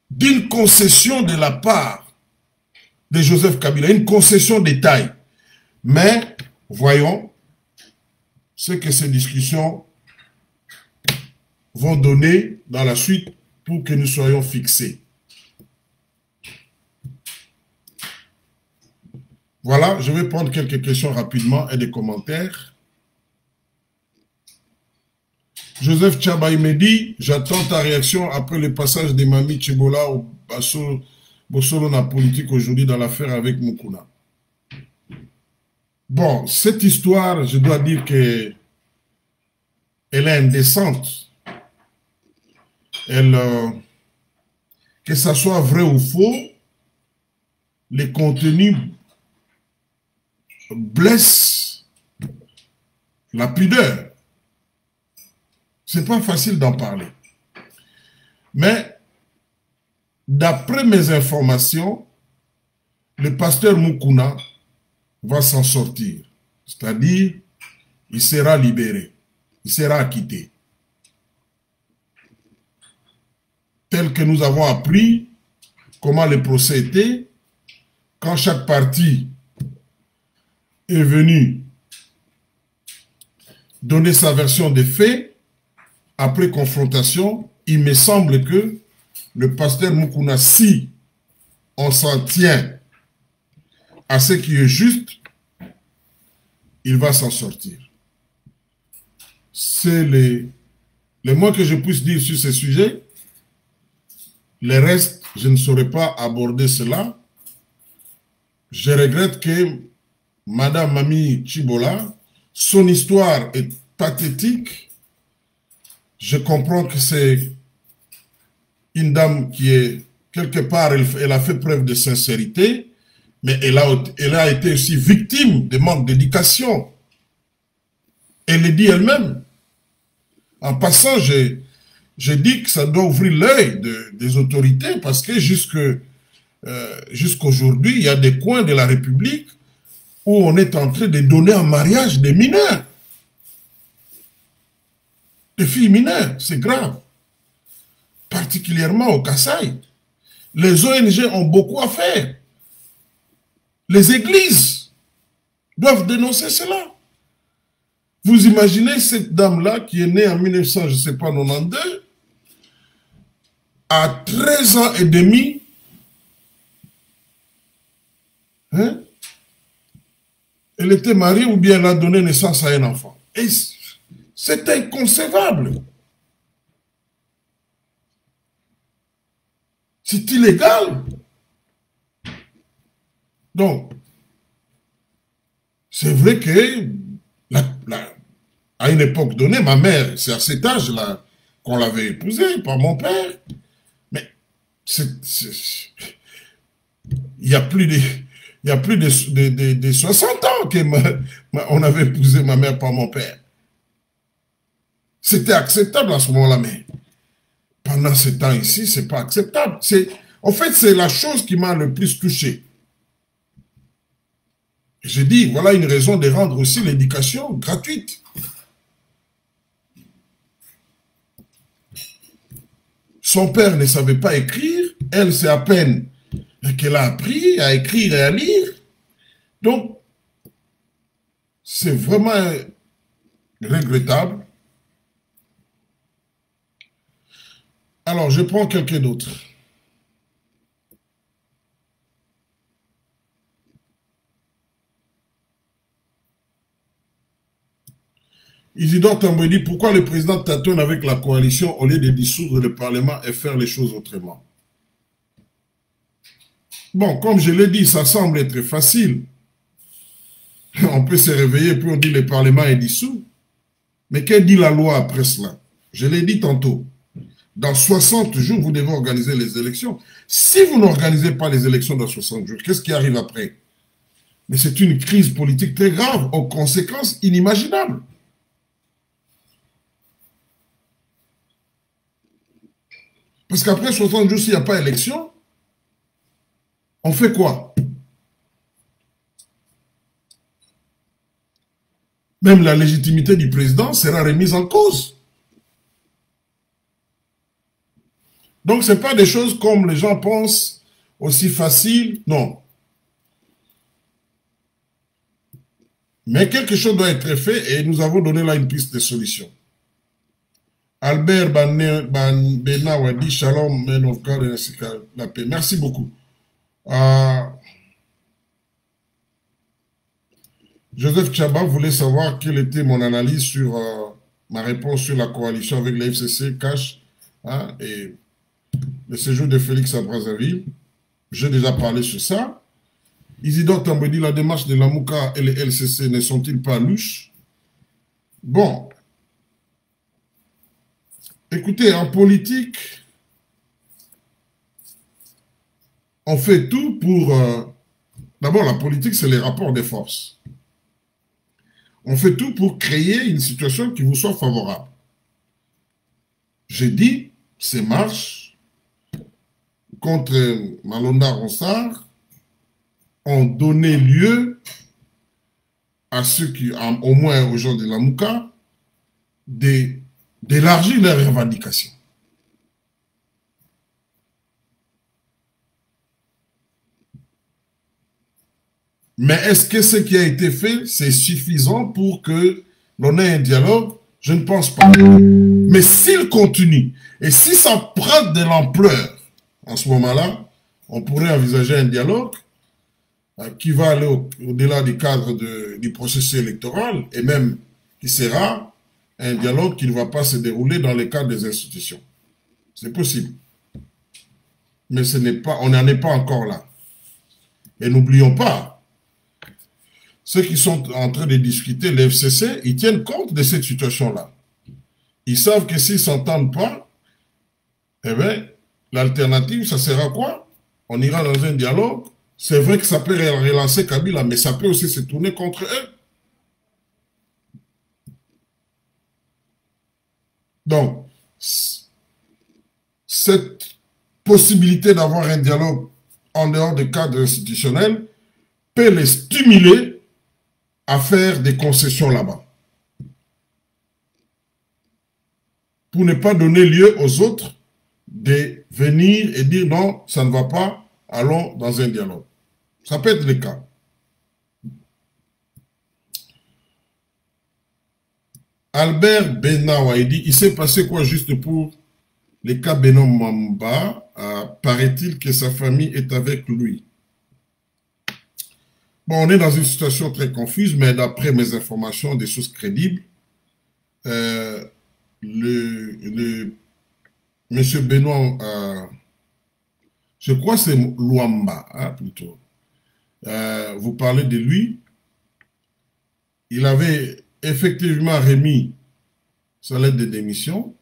d'une concession de la part de Joseph Kabila, une concession de taille. Mais, voyons ce que ces discussions vont donner dans la suite pour que nous soyons fixés. Voilà, je vais prendre quelques questions rapidement et des commentaires. Joseph Tchabaï me dit, j'attends ta réaction après le passage de Mami Tchibola au Bossolo na politique aujourd'hui dans l'affaire avec Mukuna. Bon, cette histoire, je dois dire que elle est indécente. Que ça soit vrai ou faux, les contenus blessent la pudeur. C'est pas facile d'en parler. Mais, d'après mes informations, le pasteur Mukuna va s'en sortir. C'est-à-dire, il sera libéré. Il sera acquitté. Tel que nous avons appris comment le procès était, quand chaque partie est venue donner sa version des faits, après confrontation, il me semble que le pasteur Mukuna, si on s'en tient à ce qui est juste, il va s'en sortir. C'est le moins que je puisse dire sur ce sujet. Le reste, je ne saurais pas aborder cela. Je regrette que Madame Mami Tchibola, son histoire est pathétique. Je comprends que c'est une dame qui est, quelque part, elle a fait preuve de sincérité, mais elle a été aussi victime de manque d'éducation. Elle le dit elle-même. En passant, je dis que ça doit ouvrir l'œil des autorités, parce que jusqu'aujourd'hui, il y a des coins de la République où on est en train de donner en mariage des mineurs. Des filles mineures, c'est grave. Particulièrement au Kasaï. Les ONG ont beaucoup à faire. Les églises doivent dénoncer cela. Vous imaginez cette dame-là qui est née en 1900, je ne sais pas, 92, à 13 ans et demi, hein? Elle était mariée ou bien elle a donné naissance à un enfant. Et c'est inconcevable. C'est illégal. Donc, c'est vrai que à une époque donnée, ma mère, c'est à cet âge-là qu'on l'avait épousée par mon père. Mais il y a plus de 60 ans qu'on avait épousé ma mère par mon père. C'était acceptable à ce moment-là, mais pendant ce temps ici, c'est pas acceptable. En fait, c'est la chose qui m'a le plus touché. J'ai dit, voilà une raison de rendre aussi l'éducation gratuite. Son père ne savait pas écrire, elle, c'est à peine qu'elle a appris à écrire et à lire. Donc, c'est vraiment regrettable. Alors, je prends quelqu'un d'autre. Isidore Tamboué dit pourquoi le président tâtonne avec la coalition au lieu de dissoudre le Parlement et faire les choses autrement. Bon, comme je l'ai dit, ça semble être facile. On peut se réveiller puis on dit le Parlement est dissous. Mais que dit la loi après cela? Je l'ai dit tantôt. Dans 60 jours, vous devez organiser les élections. Si vous n'organisez pas les élections dans 60 jours, qu'est-ce qui arrive après? Mais c'est une crise politique très grave, aux conséquences inimaginables. Parce qu'après 60 jours, s'il n'y a pas élection, on fait quoi? Même la légitimité du président sera remise en cause. Donc, ce n'est pas des choses comme les gens pensent aussi faciles, non. Mais quelque chose doit être fait et nous avons donné là une piste de solution. Albert Benawa dit Shalom, men of God et la paix. Merci beaucoup. Joseph Tchaba voulait savoir quelle était mon analyse sur ma réponse sur la coalition avec la FCC, Cash et le séjour de Félix à Brazzaville. J'ai déjà parlé sur ça. Isidore Tamboué dit la démarche de la Mouka et les LCC ne sont-ils pas louches? Bon. Écoutez, en politique, on fait tout pour... D'abord, la politique, c'est les rapports de force. On fait tout pour créer une situation qui vous soit favorable. J'ai dit, ces marches contre Malonda Ronsard ont donné lieu à ceux qui, au moins aux gens de la Mouka, d'élargir leurs revendications. Mais est-ce que ce qui a été fait, c'est suffisant pour que l'on ait un dialogue? Je ne pense pas. Mais s'il continue, et si ça prend de l'ampleur, en ce moment-là, on pourrait envisager un dialogue qui va aller au-delà du cadre du processus électoral, et même qui sera un dialogue qui ne va pas se dérouler dans le cadre des institutions. C'est possible. Mais ce n'est pas, on n'en est pas encore là. Et n'oublions pas, ceux qui sont en train de discuter, les FCC, ils tiennent compte de cette situation-là. Ils savent que s'ils ne s'entendent pas, eh bien, l'alternative, ça sera quoi? On ira dans un dialogue. C'est vrai que ça peut relancer Kabila, mais ça peut aussi se tourner contre eux. Donc, cette possibilité d'avoir un dialogue en dehors du cadre institutionnel peut les stimuler à faire des concessions là-bas. Pour ne pas donner lieu aux autres de venir et dire non, ça ne va pas, allons dans un dialogue. Ça peut être le cas. Albert Benawa, il dit, il s'est passé quoi juste pour le cas Benon Mamba? Paraît-il que sa famille est avec lui. Bon, on est dans une situation très confuse, mais d'après mes informations, des sources crédibles, monsieur Benoît, je crois que c'est Luamba, plutôt. Vous parlez de lui. Il avait effectivement remis sa lettre de démission,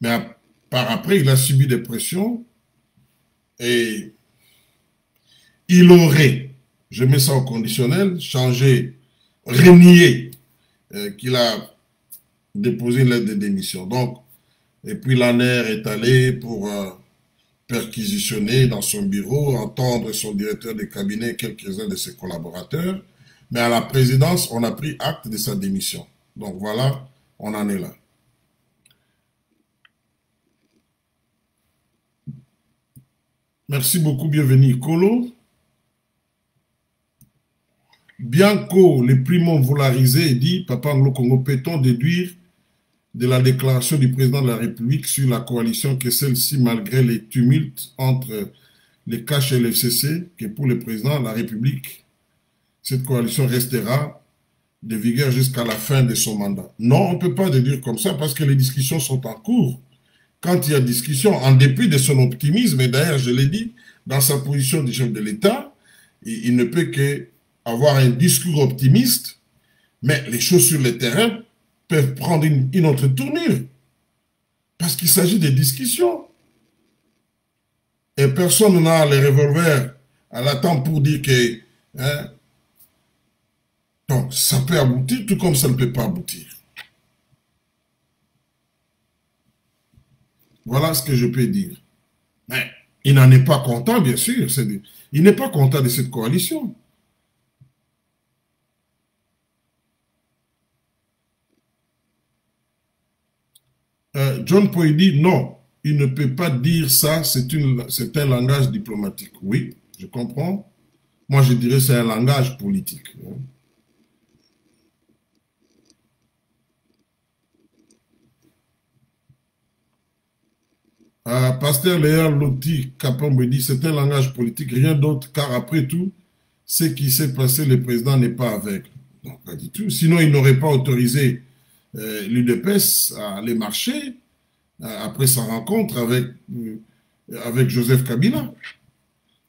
mais par après, il a subi des pressions et il aurait, je mets ça au conditionnel, changé, renié qu'il a déposé une lettre de démission. Donc, et puis l'ANER est allé pour perquisitionner dans son bureau, entendre son directeur de cabinet, quelques-uns de ses collaborateurs, Mais à la présidence, on a pris acte de sa démission. Donc voilà, on en est là. Merci beaucoup, bienvenue Kolo. Bianco, le primo volarisé, dit, Papa Anglo-Congo, peut-on déduire de la déclaration du président de la République sur la coalition que celle-ci, malgré les tumultes entre les CACH et le FCC, que pour le président de la République, cette coalition restera de vigueur jusqu'à la fin de son mandat? Non, on ne peut pas déduire comme ça parce que les discussions sont en cours. Quand il y a discussion, en dépit de son optimisme, et d'ailleurs, je l'ai dit, dans sa position de chef de l'État, il ne peut qu'avoir un discours optimiste, mais les choses sur le terrain peuvent prendre une autre tournure. Parce qu'il s'agit de discussions. Et personne n'a les revolvers à l'attente pour dire que donc, ça peut aboutir, tout comme ça ne peut pas aboutir. Voilà ce que je peux dire. Mais il n'en est pas content, bien sûr. Il n'est pas content de cette coalition. John Poy dit non, il ne peut pas dire ça, c'est un langage diplomatique. Oui, je comprends. Moi, je dirais que c'est un langage politique. Pasteur Léa Loti Kapambe dit c'est un langage politique, rien d'autre, car après tout, ce qui s'est passé, le président n'est pas aveugle. Non, pas du tout. Sinon, il n'aurait pas autorisé l'UDPS à aller marcher après sa rencontre avec Joseph Kabila.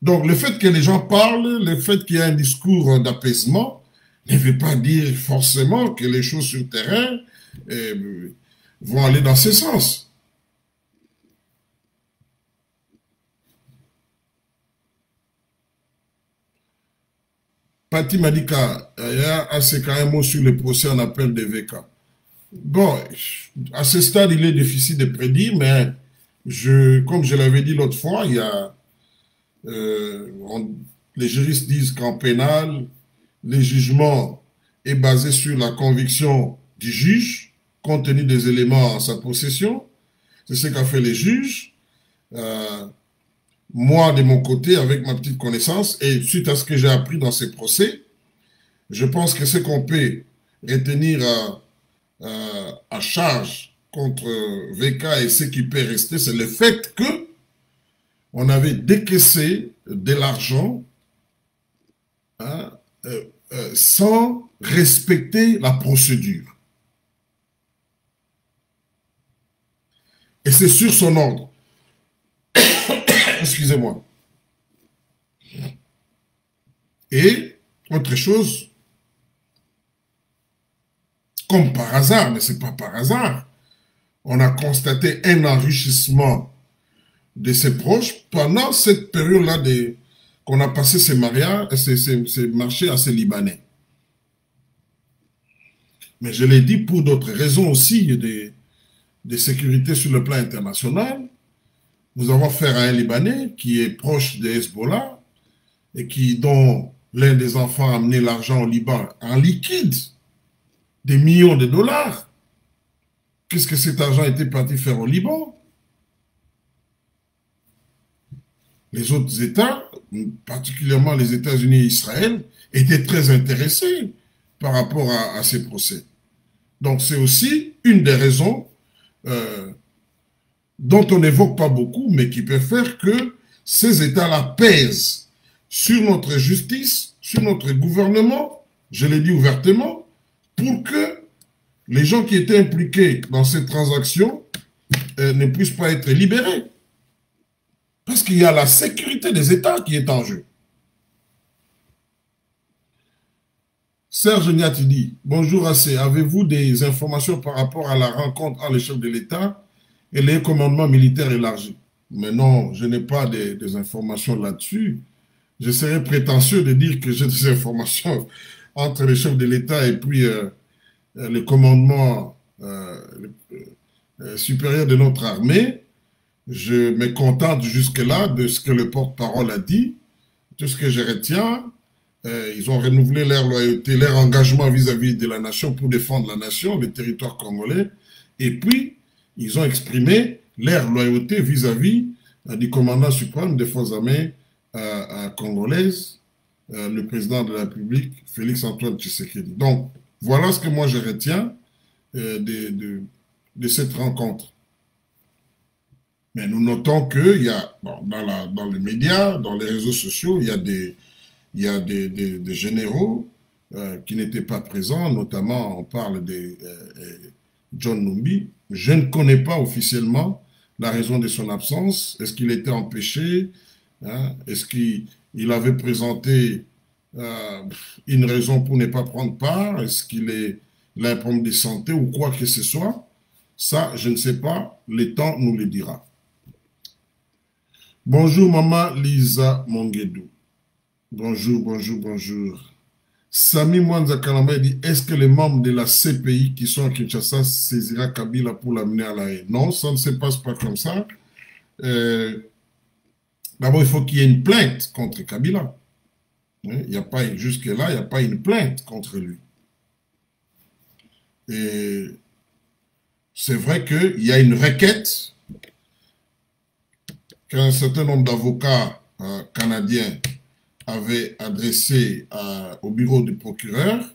Donc, le fait que les gens parlent, le fait qu'il y ait un discours d'apaisement, ne veut pas dire forcément que les choses sur le terrain vont aller dans ce sens. Pati Madika, il y a un mot sur le procès en appel de VK. Bon, à ce stade, il est difficile de prédire, mais comme je l'avais dit l'autre fois, il y a, les juristes disent qu'en pénal, le jugement est basé sur la conviction du juge, compte tenu des éléments en sa possession. C'est ce qu'a fait les juges. Moi, de mon côté, avec ma petite connaissance, et suite à ce que j'ai appris dans ces procès, je pense que ce qu'on peut retenir à charge contre VK et ce qui peut rester, c'est le fait que on avait décaissé de l'argent sans respecter la procédure. Et c'est sur son ordre. Excusez-moi. Et, autre chose, comme par hasard, mais ce n'est pas par hasard, on a constaté un enrichissement de ses proches pendant cette période-là qu'on a passé ces mariages, ces marchés à ces Libanais. Mais je l'ai dit pour d'autres raisons aussi de sécurité sur le plan international. Nous avons affaire à un Libanais qui est proche de Hezbollah et dont l'un des enfants a amené l'argent au Liban en liquide, des millions de dollars. Qu'est-ce que cet argent était parti faire au Liban? Les autres États, particulièrement les États-Unis et Israël, étaient très intéressés par rapport à ces procès. Donc c'est aussi une des raisons dont on n'évoque pas beaucoup, mais qui peut faire que ces États-là pèsent sur notre justice, sur notre gouvernement, je l'ai dit ouvertement, pour que les gens qui étaient impliqués dans ces transactions ne puissent pas être libérés. Parce qu'il y a la sécurité des États qui est en jeu. Serge Niati dit, bonjour AC, avez-vous des informations par rapport à la rencontre entre les chefs de l'État et les commandements militaires élargis? Mais non, je n'ai pas des informations là-dessus. Je serais prétentieux de dire que j'ai des informations entre les chefs de l'État et puis le commandement supérieur de notre armée. Je me contente jusque-là de ce que le porte-parole a dit. Tout ce que je retiens, Ils ont renouvelé leur loyauté, leur engagement vis-à-vis de la nation pour défendre la nation, le territoire congolais. Et puis, ils ont exprimé leur loyauté vis-à-vis du commandant suprême des forces armées congolaises, le président de la République, Félix-Antoine Tshisekedi. Donc, voilà ce que moi je retiens de cette rencontre. Mais nous notons qu'il y a, bon, dans les médias, dans les réseaux sociaux, il y a des généraux qui n'étaient pas présents, notamment on parle de John Numbi. Je ne connais pas officiellement la raison de son absence. Est-ce qu'il était empêché, hein? Est-ce qu'il avait présenté une raison pour ne pas prendre part? Est-ce qu'il a un problème de santé ou quoi que ce soit? Ça, je ne sais pas. Le temps nous le dira. Bonjour, maman Lisa Monguedou. Bonjour, bonjour, bonjour. Sami Mwanza Kalamba dit, est-ce que les membres de la CPI qui sont à Kinshasa saisira Kabila pour l'amener à la haie? Non, ça ne se passe pas comme ça. D'abord, il faut qu'il y ait une plainte contre Kabila. Il n'y a pas, jusque-là, il n'y a pas une plainte contre lui. Et c'est vrai qu'il y a une requête qu'un certain nombre d'avocats canadiens avaient adressée au bureau du procureur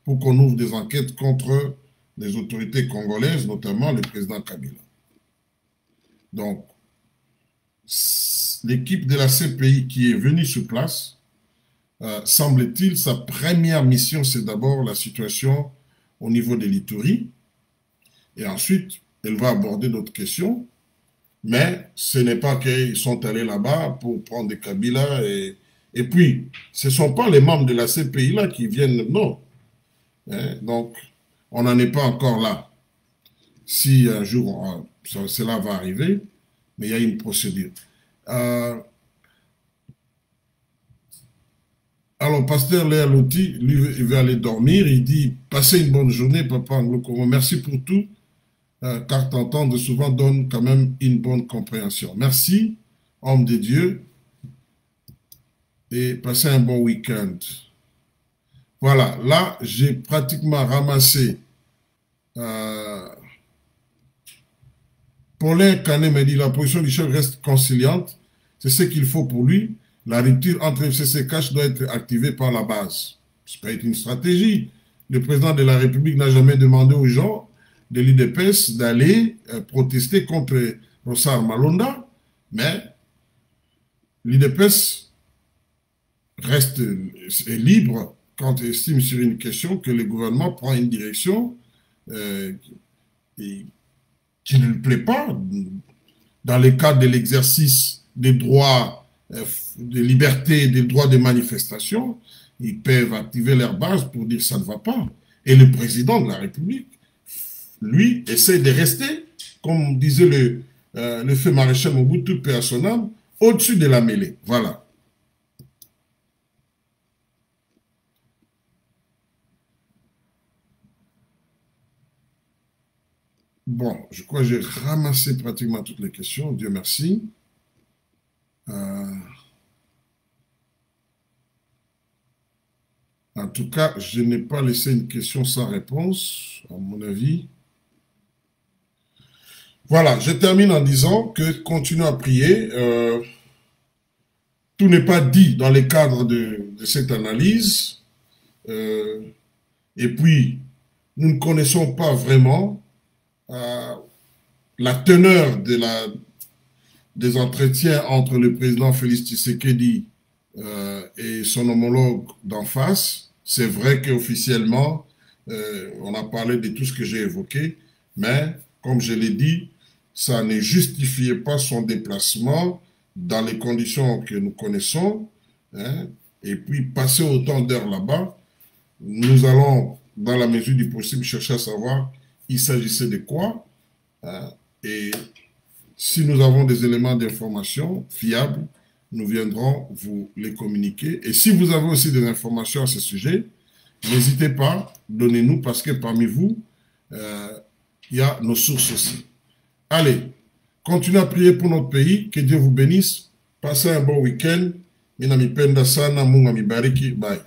pour qu'on ouvre des enquêtes contre les autorités congolaises, notamment le président Kabila. Donc, l'équipe de la CPI qui est venue sur place, semble-t-il, sa première mission, c'est d'abord la situation au niveau de l'Ituri, et ensuite, elle va aborder d'autres questions, mais ce n'est pas qu'ils sont allés là-bas pour prendre des Kabila, et puis, ce ne sont pas les membres de la CPI là qui viennent, non. Hein, donc, on n'en est pas encore là. Si un jour, cela va arriver, mais il y a une procédure. Alors, pasteur Léa Loti, lui, il veut aller dormir. Il dit, passez une bonne journée, papa Anglo-Congo. Merci pour tout, car t'entendre souvent donne quand même une bonne compréhension. Merci, homme de Dieu, et passez un bon week-end. Voilà, là, j'ai pratiquement ramassé. Paulin Canet m'a dit, la position du chef reste conciliante. C'est ce qu'il faut pour lui. La rupture entre FCC-Cash doit être activée par la base. Ce peut être une stratégie. Le président de la République n'a jamais demandé aux gens de l'UDPS d'aller protester contre Rossar Malonda, mais l'UDPS reste libre quand il estime sur une question que le gouvernement prend une direction qui ne lui plaît pas dans le cadre de l'exercice des droits de liberté, des droits de manifestation. Ils peuvent activer leur base pour dire ça ne va pas. Et le président de la République, lui, essaie de rester, comme disait le feu maréchal Mobutu, paix à son âme, au-dessus de la mêlée. Voilà. Bon, je crois que j'ai ramassé pratiquement toutes les questions, Dieu merci. En tout cas, je n'ai pas laissé une question sans réponse, à mon avis. Voilà, je termine en disant que continuons à prier. Tout n'est pas dit dans le cadre de cette analyse. Et puis, nous ne connaissons pas vraiment la teneur des entretiens entre le président Félix Tshisekedi et son homologue d'en face. C'est vrai qu'officiellement, on a parlé de tout ce que j'ai évoqué, mais comme je l'ai dit, ça ne justifiait pas son déplacement dans les conditions que nous connaissons, hein, et puis passer autant d'heures là-bas. Nous allons, dans la mesure du possible, chercher à savoir il s'agissait de quoi, hein, et si nous avons des éléments d'information fiables, nous viendrons vous les communiquer. Et si vous avez aussi des informations à ce sujet, n'hésitez pas, donnez-nous, parce que parmi vous, il y a nos sources aussi. Allez, continuez à prier pour notre pays, que Dieu vous bénisse, passez un bon week-end Mina mipenda sana, Mungu amibariki. Bye.